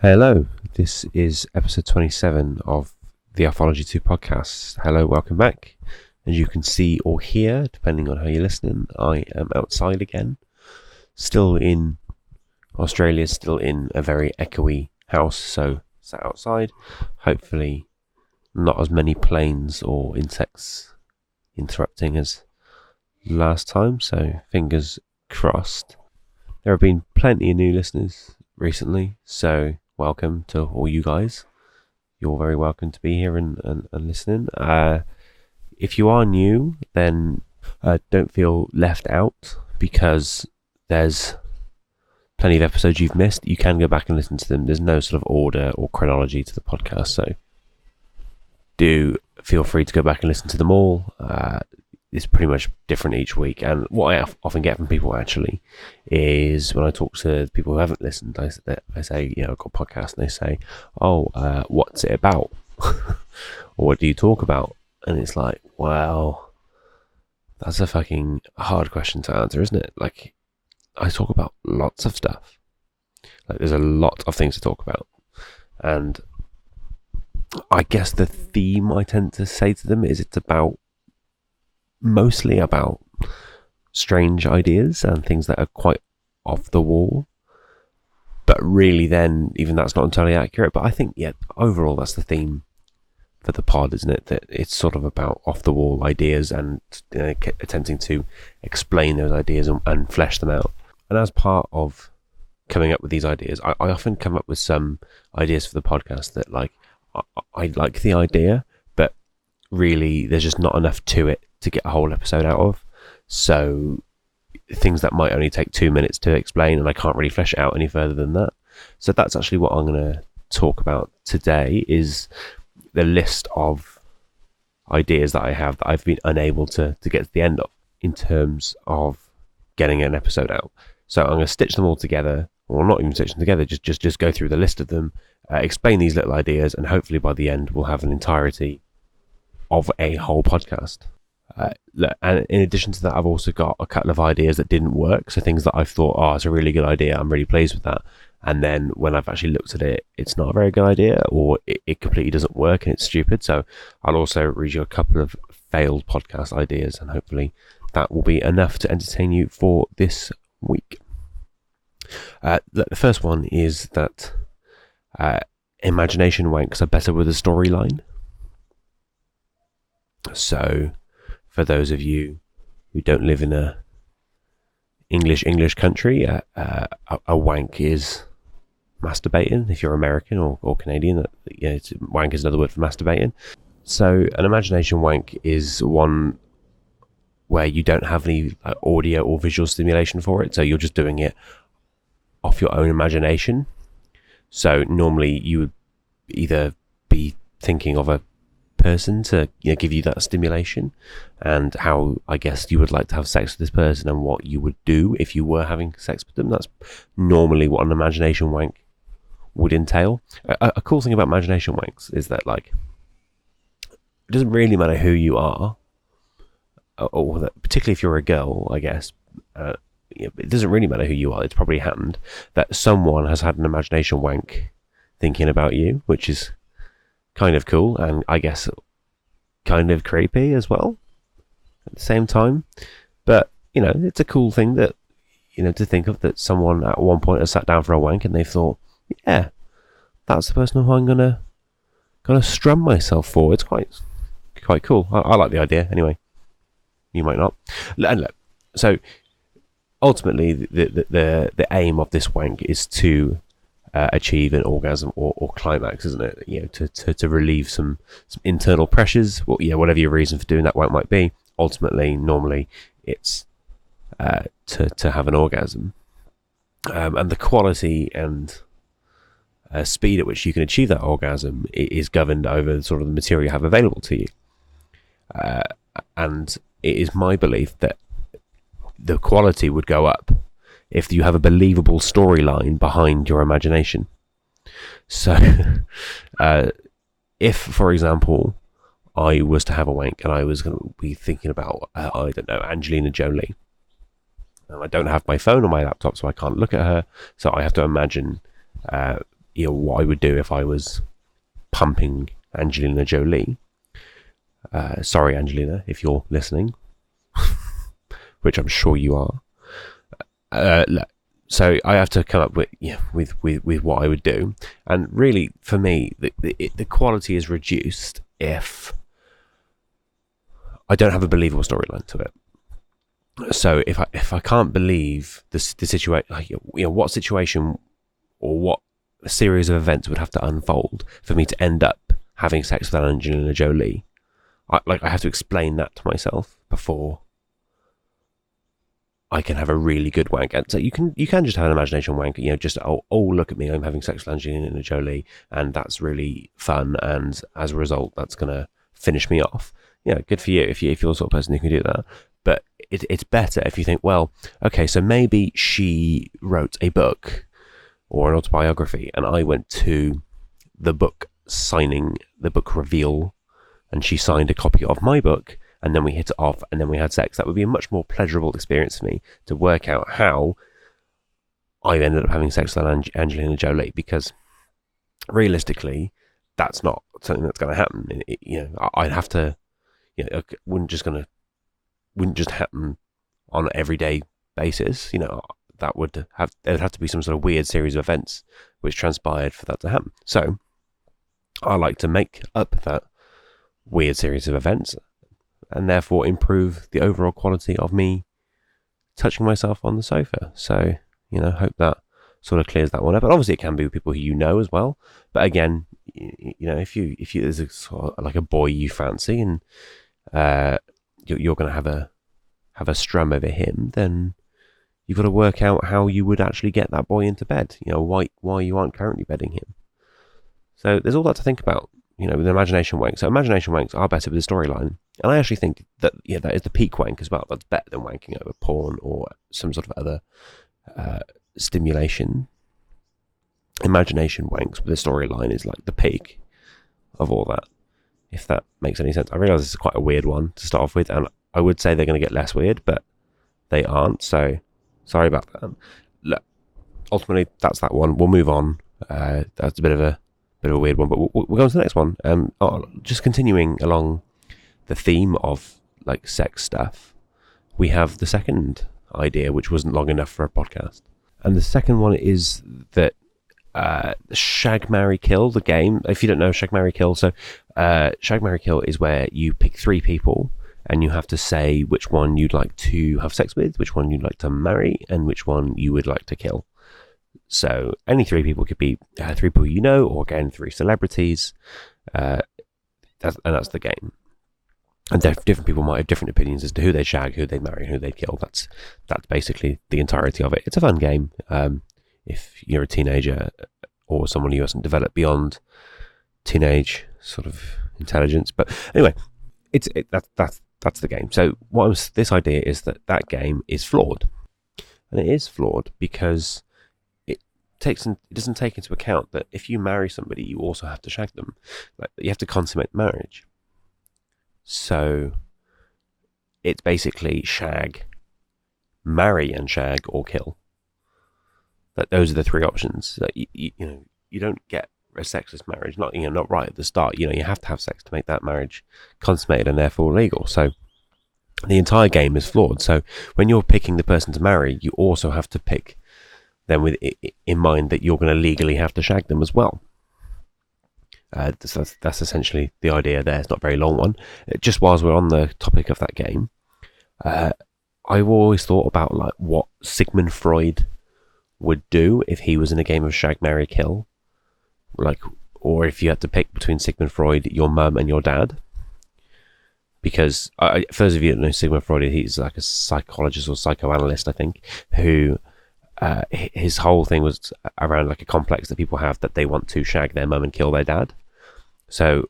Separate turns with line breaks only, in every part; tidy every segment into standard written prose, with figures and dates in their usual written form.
Hello, this is episode 27 of the Alfology2 podcast. Hello, welcome back. As you can see or hear, depending on how you're listening, I am outside again. Still in Australia, still in a very echoey house, so sat outside. Hopefully not as many planes or insects interrupting as last time, so fingers crossed. There have been plenty of new listeners recently, so welcome to all you guys. You're very welcome to be here and listening. If you are new, then don't feel left out, because there's plenty of episodes you've missed. You can go back and listen to them. There's no sort of order or chronology to the podcast, so do feel free to go back and listen to them all. It's pretty much different each week, and what I often get from people actually is when I talk to people who haven't listened, I say, I've got a podcast, and they say, what's it about? Or what do you talk about? And it's like, well, that's a fucking hard question to answer, isn't it? Like, I talk about lots of stuff. Like, there's a lot of things to talk about, and I guess the theme I tend to say to them is it's mostly about strange ideas and things that are quite off the wall, but really then even that's not entirely accurate. But I think, overall that's the theme for the pod, isn't it? That it's sort of about off the wall ideas and attempting to explain those ideas and flesh them out. And as part of coming up with these ideas, I often come up with some ideas for the podcast that, like, I like the idea, but really there's just not enough to it to get a whole episode out of. So things that might only take 2 minutes to explain, and I can't really flesh it out any further than that. So that's actually what I'm going to talk about today, is the list of ideas that I have that I've been unable to get to the end of in terms of getting an episode out. So I'm going to stitch them all together, or not even stitch them together, just go through the list of them, explain these little ideas, and hopefully by the end we'll have an entirety of a whole podcast. And in addition to that, I've also got a couple of ideas that didn't work. So things that I've thought, it's a really good idea, I'm really pleased with that. And then when I've actually looked at it, it's not a very good idea, or it completely doesn't work and it's stupid. So I'll also read you a couple of failed podcast ideas, and hopefully that will be enough to entertain you for this week. The first one is that imagination wanks are better with a storyline. So for those of you who don't live in a English country, a wank is masturbating. If you're American or Canadian, wank is another word for masturbating. So an imagination wank is one where you don't have any audio or visual stimulation for it, so you're just doing it off your own imagination. So normally you would either be thinking of a person to give you that stimulation, and how I guess you would like to have sex with this person, and what you would do if you were having sex with them. That's normally what an imagination wank would entail. A cool thing about imagination wanks is that, like, it doesn't really matter who you are, or that, particularly if you're a girl, I guess, it doesn't really matter who you are. It's probably happened that someone has had an imagination wank thinking about you, which is kind of cool, and I guess kind of creepy as well at the same time. But it's a cool thing that to think of, that someone at one point has sat down for a wank and they've thought, yeah, that's the person who I'm gonna strum myself for. It's quite cool. I like the idea anyway. You might not. And look, so ultimately the aim of this wank is to achieve an orgasm or climax, isn't it? To relieve some internal pressures, whatever your reason for doing that wank might be. Ultimately, normally it's to have an orgasm, and the quality and speed at which you can achieve that orgasm is governed over sort of the material you have available to you. And it is my belief that the quality would go up if you have a believable storyline behind your imagination. So, if, for example, I was to have a wank and I was going to be thinking about, Angelina Jolie, and I don't have my phone or my laptop, so I can't look at her, so I have to imagine what I would do if I was pumping Angelina Jolie. Sorry, Angelina, if you're listening, which I'm sure you are. So I have to come up with what I would do, and really, for me, the quality is reduced if I don't have a believable storyline to it. So if I can't believe the situation, what situation or what series of events would have to unfold for me to end up having sex with Angelina Jolie, I have to explain that to myself before I can have a really good wank. And so you can just have an imagination wank, just oh look at me, I'm having sex with Angelina Jolie, and that's really fun, and as a result that's gonna finish me off. Good for you if you're the sort of person who can do that. But it's better if you think, well, okay, so maybe she wrote a book or an autobiography, and I went to the book signing, the book reveal, and she signed a copy of my book, and then we hit it off, and then we had sex. That would be a much more pleasurable experience for me to work out how I ended up having sex with Angelina Jolie, because realistically, that's not something that's going to happen. I'd have to, it wouldn't just happen on an everyday basis. There would have to be some sort of weird series of events which transpired for that to happen. So I like to make up that weird series of events, and therefore improve the overall quality of me touching myself on the sofa. So, hope that sort of clears that one up. But obviously it can be with people who you know as well. But again, if you there's a sort of like a boy you fancy, and you're going to have a strum over him, then you've got to work out how you would actually get that boy into bed. Why you aren't currently bedding him. So there's all that to think about. With imagination wank. So imagination wanks are better with the storyline. And I actually think that, that is the peak wank as well. That's better than wanking over porn or some sort of other stimulation. Imagination wanks with the storyline is like the peak of all that, if that makes any sense. I realise this is quite a weird one to start off with, and I would say they're going to get less weird, but they aren't. So sorry about that. Look, ultimately, that's that one. We'll move on. That's a bit of a weird one, but we'll go on to the next one. Just continuing along the theme of like sex stuff, we have the second idea, which wasn't long enough for a podcast. And the second one is that Shag, Marry, Kill, the game. If you don't know Shag, Marry, Kill, so Shag, Marry, Kill is where you pick 3 people and you have to say which one you'd like to have sex with, which one you'd like to marry, and which one you would like to kill. So any 3 people could be 3 people or again 3 celebrities. That's the game. And different people might have different opinions as to who they'd shag, who they'd marry, who they'd kill. That's basically the entirety of it. It's a fun game if you're a teenager or someone who hasn't developed beyond teenage sort of intelligence. But anyway, that's the game. So this idea is that game is flawed, and it is flawed because it doesn't take into account that if you marry somebody, you also have to shag them. Like, you have to consummate marriage. So it's basically shag, marry and shag, or kill. Those are the 3 options. You don't get a sexless marriage, not right at the start. You have to have sex to make that marriage consummated and therefore legal. So the entire game is flawed. So when you're picking the person to marry, you also have to pick them with in mind that you're going to legally have to shag them as well. That's essentially the idea there. It's not a very long one. Just whilst we're on the topic of that game, I've always thought about like what Sigmund Freud would do if he was in a game of Shag, Marry, Kill. Or if you had to pick between Sigmund Freud, your mum, and your dad. Because, for those of you that know Sigmund Freud, he's like a psychologist or psychoanalyst, I think, who his whole thing was around like a complex that people have that they want to shag their mum and kill their dad. So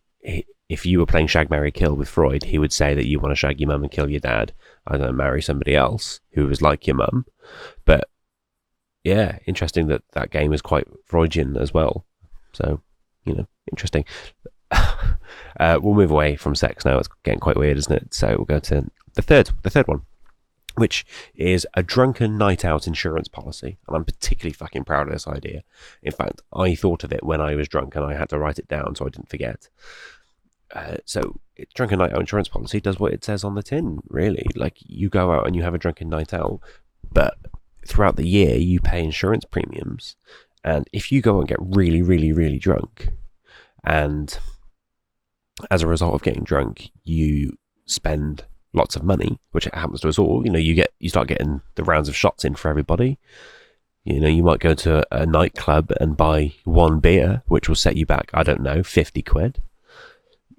if you were playing Shag, Marry, Kill with Freud, he would say that you want to shag your mum and kill your dad. I don't know, marry somebody else who was like your mum. But yeah, interesting that game is quite Freudian as well. So, interesting. We'll move away from sex now. It's getting quite weird, isn't it? So we'll go to the third one. which is a drunken night out insurance policy. And I'm particularly fucking proud of this idea. In fact, I thought of it when I was drunk and I had to write it down so I didn't forget. Drunken night out insurance policy does what it says on the tin, really. Like, you go out and you have a drunken night out, but throughout the year you pay insurance premiums. And if you go and get really, really, really drunk, and as a result of getting drunk, you spend lots of money, which happens to us all. You start getting the rounds of shots in for everybody. You might go to a nightclub and buy one beer, which will set you back, I don't know, 50 quid.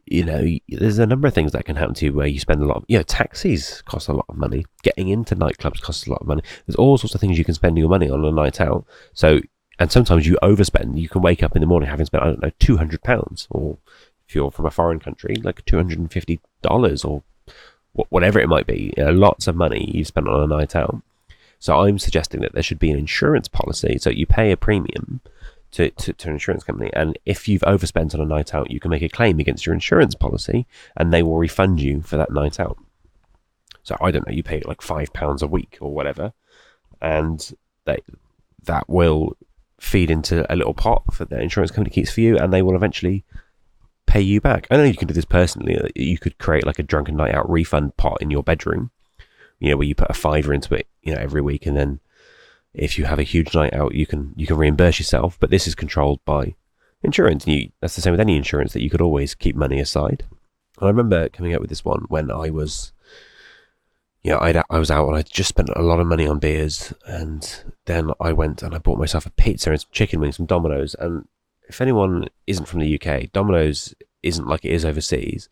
There's a number of things that can happen to you where you spend a lot of, taxis cost a lot of money. Getting into nightclubs costs a lot of money. There's all sorts of things you can spend your money on a night out. And sometimes you overspend. You can wake up in the morning having spent, I don't know, £200, or if you're from a foreign country, like $250 or whatever it might be. Lots of money you've spent on a night out. So I'm suggesting that there should be an insurance policy. So you pay a premium to an insurance company, and if you've overspent on a night out, you can make a claim against your insurance policy, and they will refund you for that night out. So I don't know, you pay like £5 a week or whatever, and that will feed into a little pot that the insurance company keeps for you, and they will eventually pay you back. I know you can do this personally. You could create like a drunken night out refund pot in your bedroom, where you put a £5 into it, every week, and then if you have a huge night out, you can reimburse yourself. But this is controlled by insurance. That's the same with any insurance, that you could always keep money aside. And I remember coming up with this one when I was, I was out and I just spent a lot of money on beers, and then I went and I bought myself a pizza and some chicken wings from Domino's. And if anyone isn't from the UK, Domino's isn't like it is overseas.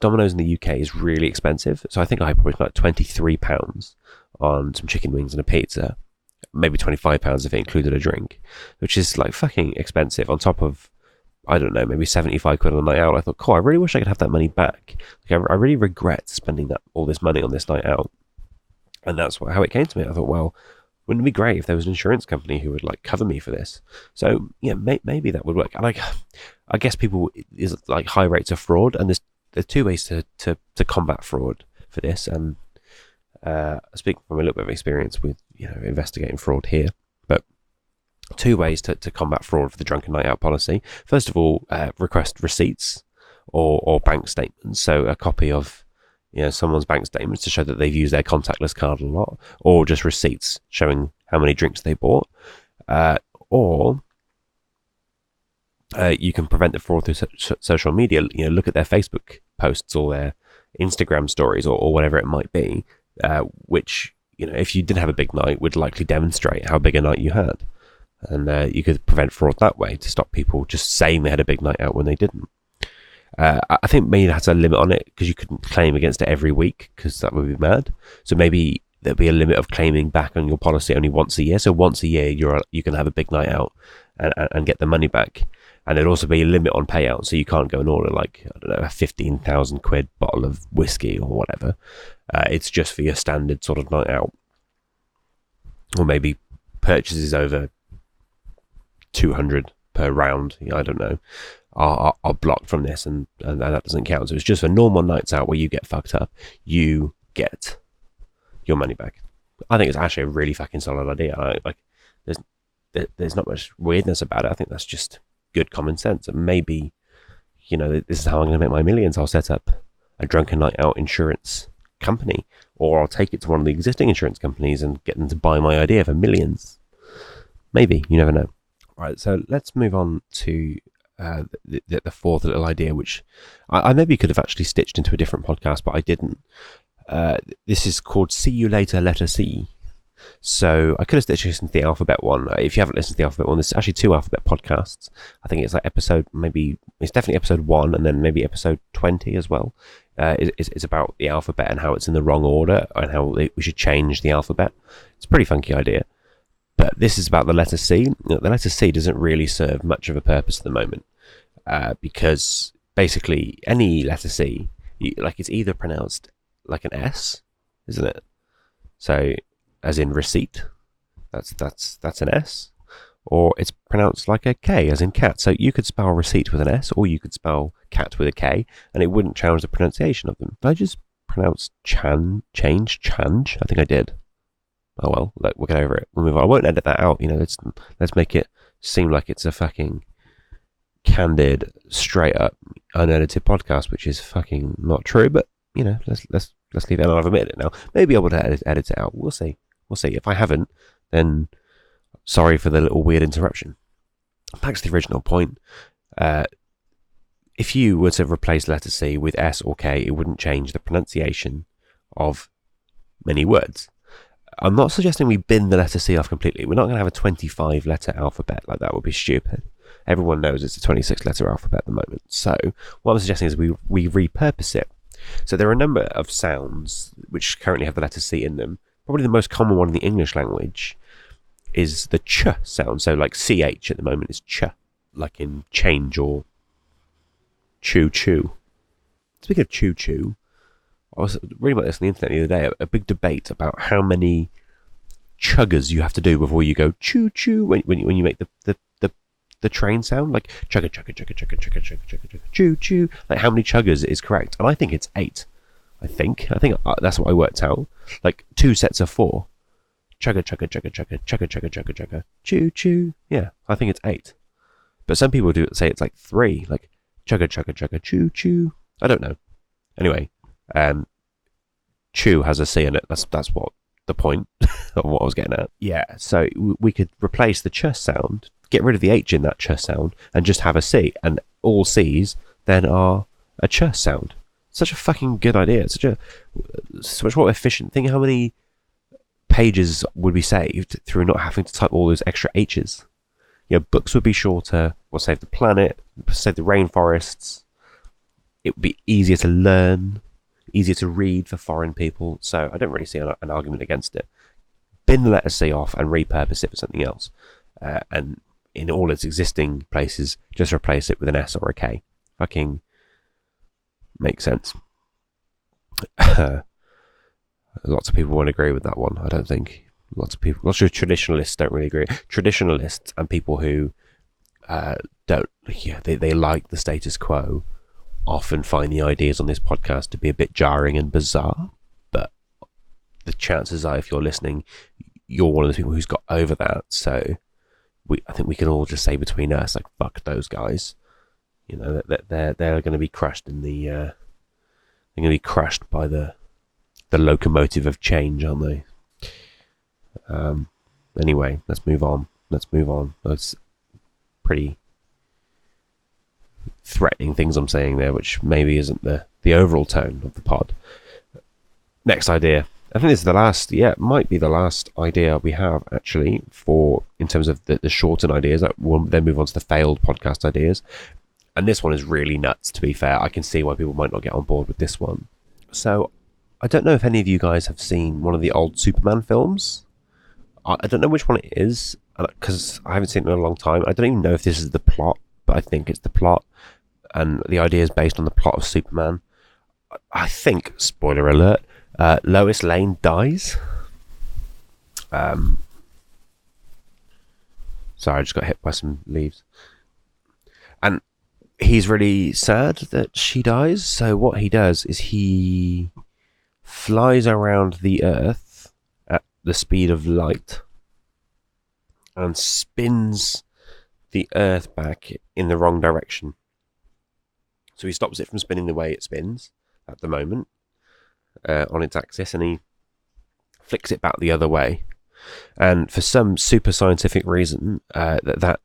Domino's in the UK is really expensive. So I think I probably spent like £23 on some chicken wings and a pizza. Maybe £25 if it included a drink, which is like fucking expensive, on top of, I don't know, maybe 75 quid on a night out. I thought, cool, I really wish I could have that money back. I really regret spending all this money on this night out. And that's how it came to me. I thought, well, wouldn't it be great if there was an insurance company who would like cover me for this? So maybe that would work. And I guess is like high rates of fraud, and there's two ways to combat fraud for this. And speaking from a little bit of experience with investigating fraud here, but two ways to combat fraud for the drunken night out policy. First of all, request receipts or bank statements. So a copy of someone's bank statements to show that they've used their contactless card a lot, or just receipts showing how many drinks they bought, or you can prevent the fraud through social media. Look at their Facebook posts or their Instagram stories or whatever it might be, which if you did have a big night, would likely demonstrate how big a night you had. And you could prevent fraud that way, to stop people just saying they had a big night out when they didn't. I think maybe it has a limit on it, because you couldn't claim against it every week, because that would be mad. So maybe there'll be a limit of claiming back on your policy only once a year. So once a year you can have a big night out and get the money back. And there'd also be a limit on payout, so you can't go and order like, I don't know, a 15,000 quid bottle of whiskey or whatever. It's just for your standard sort of night out. Or maybe purchases over 200 per round, I don't know, are blocked from this, and that doesn't count. So it's just for normal nights out where you get fucked up, you get your money back. I think it's actually a really fucking solid idea. There's not much weirdness about it. I think that's just good common sense. And maybe, this is how I'm going to make my millions. I'll set up a drunken night out insurance company, or I'll take it to one of the existing insurance companies and get them to buy my idea for millions. Maybe, you never know. Right, so let's move on to the fourth little idea, which I maybe could have actually stitched into a different podcast, but I didn't. This is called See You Later, Letter C. So I could have stitched this into the Alphabet one. If you haven't listened to the Alphabet one, there's actually 2 Alphabet podcasts. I think it's like it's definitely episode 1, and then maybe episode 20 as well. It's about the alphabet and how it's in the wrong order, and how we should change the alphabet. It's a pretty funky idea. But this is about the letter C. The letter C doesn't really serve much of a purpose at the moment, because basically any letter C, it's either pronounced like an S, isn't it? So, as in receipt, that's an S, or it's pronounced like a K, as in cat. So you could spell receipt with an S, or you could spell cat with a K, and it wouldn't change the pronunciation of them. I just pronounce change? I think I did. Oh well, look, we'll get over it. We'll move on. I won't edit that out. Let's make it seem like it's a fucking candid, straight up, unedited podcast, which is fucking not true. But let's leave it. And I've admitted it now. Maybe I'll edit it out. We'll see. If I haven't, then sorry for the little weird interruption. Back to the original point. If you were to replace letter C with S or K, it wouldn't change the pronunciation of many words. I'm not suggesting we bin the letter C off completely. We're not going to have a 25 letter alphabet. Like, that would be stupid. Everyone knows it's a 26 letter alphabet at the moment. So what I'm suggesting is we repurpose it. So there are a number of sounds which currently have the letter C in them. Probably the most common one in the English language is the ch sound. So like CH at the moment is ch, like in change or choo-choo. Speaking of choo-choo, I was reading about this on the internet the other day, a big debate about how many chuggers you have to do before you go choo-choo when you make the train sound, like chugga chugga chugga chugga chugga chugga chugga chugga choo-choo. Like, how many chuggers is correct? And I think it's 8. I think that's what I worked out. Like 2 sets of 4. Chugga chugga chugga chugga chugga chugga chugga chugga choo-choo. Yeah, I think it's 8. But some people do say it's like 3, like chugga chugga chugga choo-choo. I don't know. Anyway, chew has a C in it. That's what the point of what I was getting at. Yeah, so we could replace the ch sound, get rid of the H in that ch sound, and just have a C, and all C's then are a ch sound. Such a fucking good idea. Such much more efficient. Think how many pages would be saved through not having to type all those extra H's. Books would be shorter. We'll save the planet, save the rainforests. It would be easier to learn, easier to read for foreign people. So I don't really see an argument against it. Bin the letter C off and repurpose it for something else. And in all its existing places, just replace it with an S or a K. Fucking makes sense. Lots of people won't agree with that one, I don't think. Lots of traditionalists don't really agree. Traditionalists and people who don't, they like the status quo, often find the ideas on this podcast to be a bit jarring and bizarre. But the chances are, if you're listening, you're one of the people who's got over that. So I think we can all just say between us, like, fuck those guys. They're going to be crushed in the they're going to be crushed by the locomotive of change, aren't they? Anyway, let's move on. That's pretty threatening things I'm saying there, which maybe isn't the overall tone of the pod. Next idea. I think this is the last, it might be the last idea we have, actually, in terms of the shortened ideas. We'll then move on to the failed podcast ideas. And this one is really nuts, to be fair. I can see why people might not get on board with this one. So, I don't know if any of you guys have seen one of the old Superman films. I don't know which one it is, because I haven't seen it in a long time. I don't even know if this is the plot, but I think it's the plot. And the idea is based on the plot of Superman. I think, spoiler alert, Lois Lane dies. Sorry, I just got hit by some leaves. And he's really sad that she dies. So what he does is he flies around the Earth at the speed of light and spins the Earth back in the wrong direction. So he stops it from spinning the way it spins at the moment on its axis, and he flicks it back the other way. And for some super scientific reason, that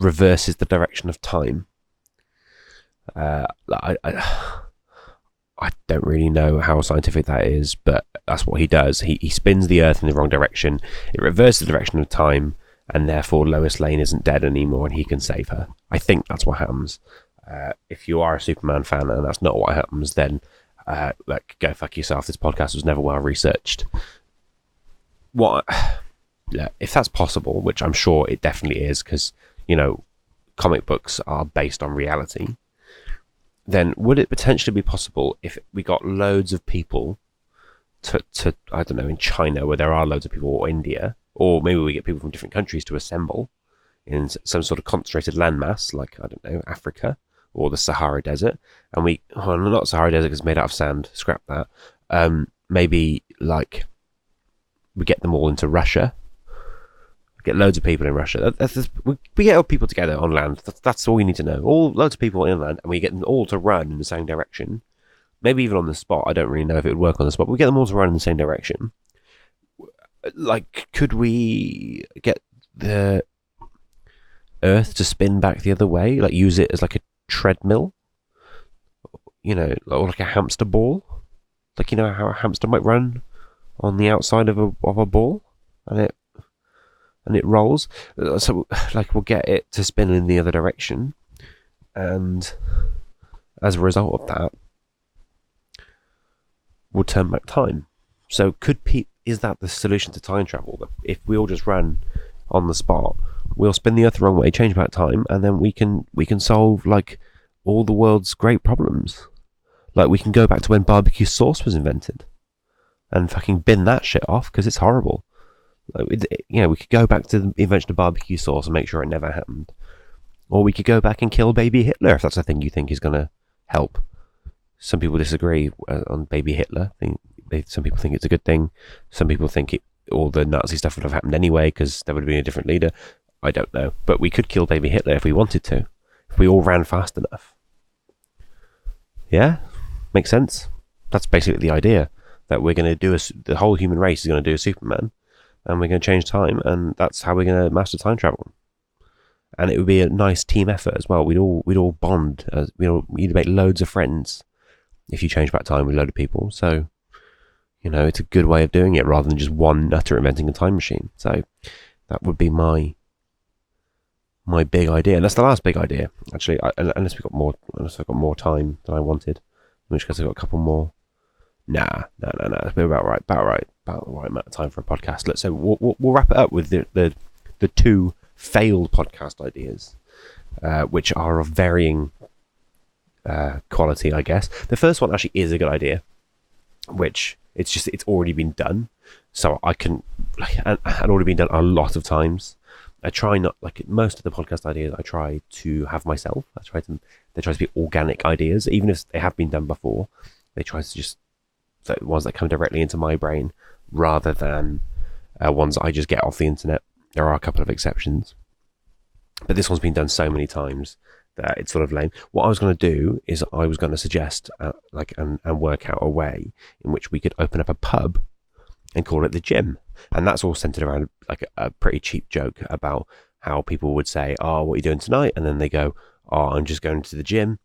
reverses the direction of time. I don't really know how scientific that is, but that's what he does. He spins the Earth in the wrong direction. It reverses the direction of time, and therefore Lois Lane isn't dead anymore, and he can save her. I think that's what happens. If you are a Superman fan and that's not what happens, then go fuck yourself. This podcast was never well researched. If that's possible, which I'm sure it definitely is, because comic books are based on reality, then would it potentially be possible if we got loads of people to I don't know, in China, where there are loads of people, or India, or maybe we get people from different countries to assemble in some sort of concentrated landmass, like, I don't know, Africa or the Sahara Desert, and not Sahara Desert because it's made out of sand, scrap that, maybe like we get them all into Russia. Get loads of people in Russia. We get people together on land. That's all you need to know. Loads of people inland, and we get them all to run in the same direction. Maybe even on the spot. I don't really know if it would work on the spot. But we get them all to run in the same direction. Like, could we get the Earth to spin back the other way? Like, use it as like a treadmill? You know, or like a hamster ball? Like, you know how a hamster might run on the outside of a ball, and it rolls. So, like, we'll get it to spin in the other direction, and as a result of that, we'll turn back time. So, is that the solution to time travel? That if we all just run on the spot, we'll spin the Earth the wrong way, change back time, and then we can solve like all the world's great problems. Like, we can go back to when barbecue sauce was invented, and fucking bin that shit off because it's horrible. We could go back to the invention of barbecue sauce and make sure it never happened. Or we could go back and kill baby Hitler if that's a thing you think is going to help. Some people disagree on baby Hitler. Some people think it's a good thing. Some people think all the Nazi stuff would have happened anyway because there would have been a different leader. I don't know. But we could kill baby Hitler if we wanted to. If we all ran fast enough. Yeah? Makes sense? That's basically the idea. That we're going to do the whole human race is going to do a Superman. And we're going to change time, and that's how we're going to master time travel. And it would be a nice team effort as well. We'd all bond. You'd make loads of friends if you change back time with a load of people. So, it's a good way of doing it rather than just one nutter inventing a time machine. So that would be my big idea, and that's the last big idea actually. Unless I've got more time than I wanted, in which case I've got a couple more. No. It's been about the right amount of time for a podcast. So we'll wrap it up with the two failed podcast ideas, which are of varying quality, I guess. The first one actually is a good idea, which it's already been done, so I can and already been done a lot of times. I try not, like most of the podcast ideas, I try to have myself. They try to be organic ideas, even if they have been done before. They try to just the ones that come directly into my brain rather than ones that I just get off the internet. There are a couple of exceptions, but this one's been done so many times that it's sort of lame. What I was going to do is I was going to suggest and work out a way in which we could open up a pub and call it the gym. And that's all centered around like a pretty cheap joke about how people would say, "Oh, what are you doing tonight?" And then they go, "Oh, I'm just going to the gym."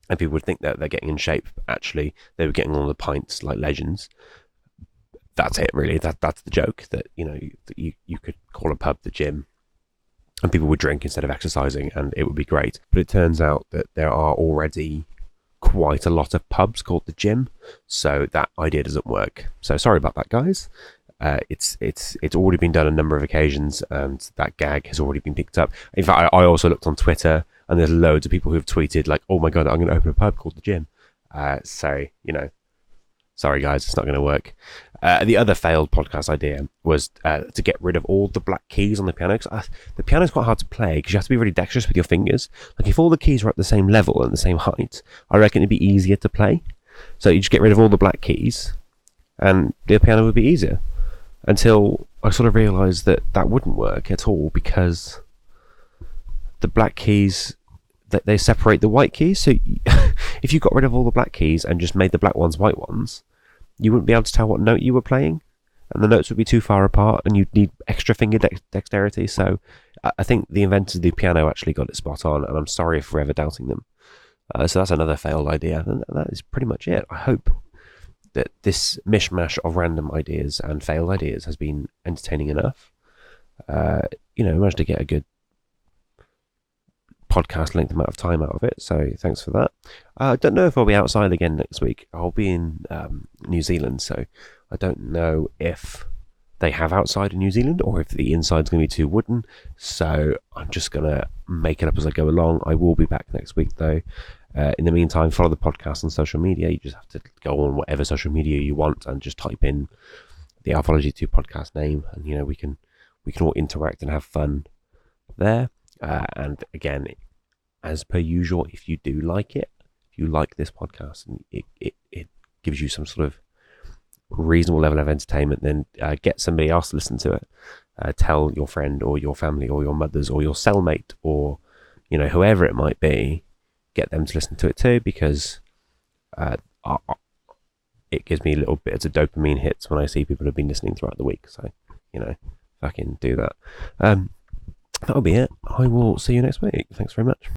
And people would think that they're getting in shape. Actually, they were getting all the pints like legends. That's it, really. That's the joke. That you could call a pub the gym, and people would drink instead of exercising, and it would be great. But it turns out that there are already quite a lot of pubs called the gym, so that idea doesn't work. So sorry about that, guys. It's already been done a number of occasions, and that gag has already been picked up. In fact, I also looked on Twitter, and there's loads of people who've tweeted like, "Oh my god, I'm going to open a pub called the gym." Sorry guys, it's not going to work. The other failed podcast idea was to get rid of all the black keys on the piano. Cause the piano's quite hard to play because you have to be really dexterous with your fingers. Like if all the keys were at the same level and the same height, I reckon it'd be easier to play. So you just get rid of all the black keys, and the piano would be easier. Until I sort of realised that wouldn't work at all because the black keys, they separate the white keys. So if you got rid of all the black keys and just made the black ones white ones, you wouldn't be able to tell what note you were playing, and the notes would be too far apart, and you'd need extra finger dexterity. So I think the inventors of the piano actually got it spot on, and I'm sorry for ever doubting them. So that's another failed idea, and that is pretty much it. I hope that this mishmash of random ideas and failed ideas has been entertaining enough. Managed to get a good podcast length amount of time out of it, so thanks for that. I don't know if I'll be outside again next week. I'll be in New Zealand, so I don't know if they have outside in New Zealand or if the inside's going to be too wooden, so I'm just going to make it up as I go along. I will be back next week though. In the meantime, follow the podcast on social media. You just have to go on whatever social media you want and just type in the Alfology2 podcast name, and we can all interact and have fun there. And again, as per usual, if you do like it, if you like this podcast and it gives you some sort of reasonable level of entertainment, then get somebody else to listen to it. Tell your friend or your family or your mothers or your cellmate or whoever it might be, get them to listen to it too, because it gives me little bits of dopamine hits when I see people have been listening throughout the week. So fucking do that. That'll be it. I will see you next week. Thanks very much.